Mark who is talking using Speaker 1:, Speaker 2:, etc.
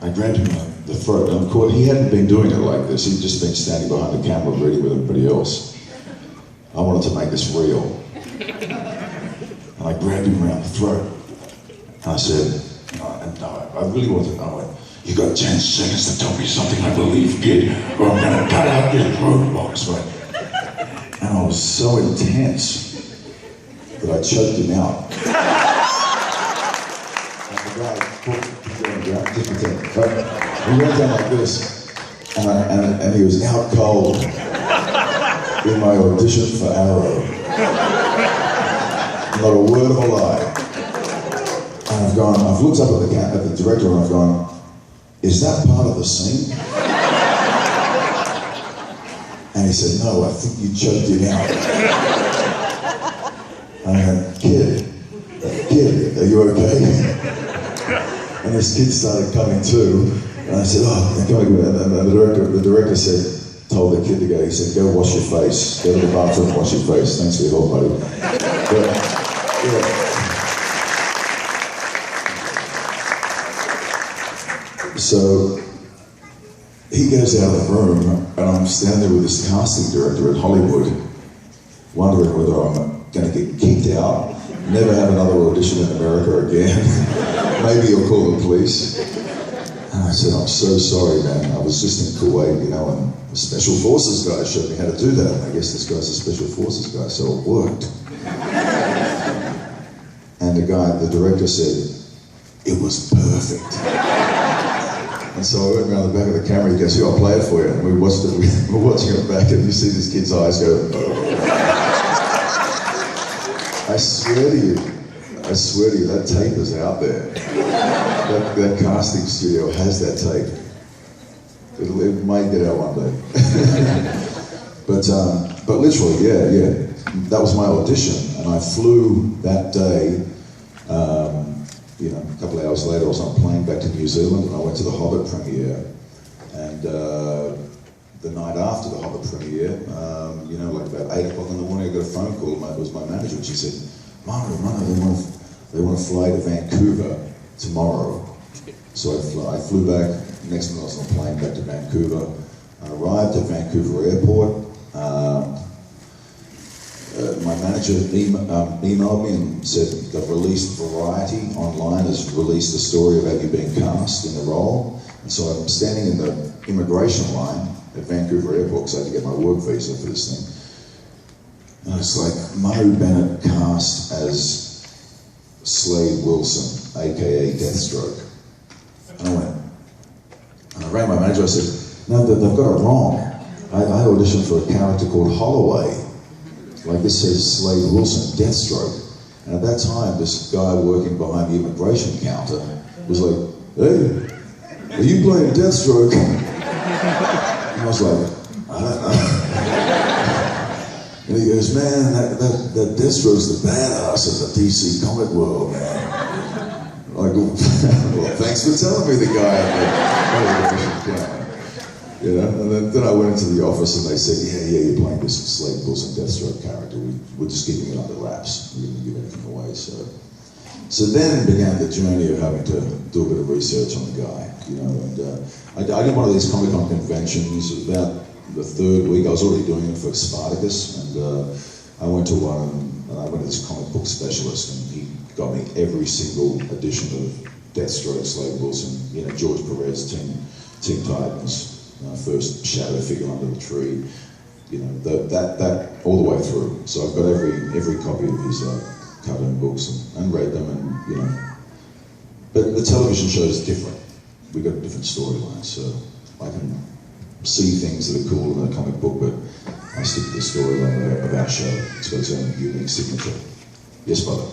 Speaker 1: I grabbed him by the throat, and of course he hadn't been doing it like this. He'd just been standing behind the camera ready with everybody else. I wanted to make this real. And I grabbed him around the throat. And I said, I really wanted to know, you got 10 seconds to tell me something I believe, kid, or I'm gonna cut out your throat box, right? And I was so intense that I choked him out. And the guy put he went down like this, and he was out cold in my audition for Arrow. Not a word of a lie. And I've looked up at the director and I've gone, is that part of the scene? And he said, no, I think you choked him out. And I went, kid, are you okay? And this kid started coming to, and I said, oh, I'm coming. And the director told the kid to go, he said, go wash your face. Go to the bathroom and wash your face. Thanks for your help, buddy. But, yeah. So, he goes out of the room, and I'm standing there with this casting director in Hollywood, wondering whether I'm going to get kicked out, never have another audition in America again. Maybe you'll call the police. And I said, I'm so sorry, man. I was just in Kuwait, you know, and the Special Forces guy showed me how to do that. And I guess this guy's a Special Forces guy, so it worked. And the director said, it was perfect. And so I went around the back of the camera, he goes, here, I'll play it for you. And we're watching it back, and you see this kid's eyes go, I swear to you, that tape is out there. That casting studio has that tape. It might get out one day. But literally, yeah. That was my audition, and I flew that day. A couple of hours later, I was on a plane back to New Zealand, and I went to the Hobbit premiere. And the night after the Hobbit premiere, like about 8 o'clock in the morning, I got a phone call. It was my manager, and she said, Manu, they want to fly to Vancouver tomorrow. So I flew back. Next minute I was on a plane back to Vancouver. I arrived at Vancouver Airport. My manager emailed me and said they've released Variety online, has released a story about you being cast in the role. And so I'm standing in the immigration line at Vancouver Airport because I had to get my work visa for this thing. And it's like Manu Bennett cast as Slade Wilson, aka Deathstroke. And I rang my manager, I said, no, they've got it wrong. I auditioned for a character called Holloway. Like this says Slade Wilson, Deathstroke. And at that time, this guy working behind the immigration counter was like, hey, are you playing Deathstroke? And I was like, I don't know. And he goes, man, that Deathstroke's the badass of the DC comic world, man. I go, well, thanks for telling me, the guy at the and then I went into the office and they said, yeah, you're playing this Slade Wilson Deathstroke character. We're just keeping it under wraps. We didn't give anything away. So then began the journey of having to do a bit of research on the guy, and I did one of these Comic-Con conventions. It was about the third week. I was already doing it for Spartacus, and I went to one, and I went to this comic book specialist, and he got me every single edition of Deathstroke, Slade Wilson, George Perez, Teen Titans, first shadow figure under the tree, that all the way through. So I've got every copy of his cartoon books and read them, and but the television show is different. We've got different storylines, so I can see things that are cool in a comic book, but I stick to the storyline of our show. It's got its own unique signature. Yes, brother.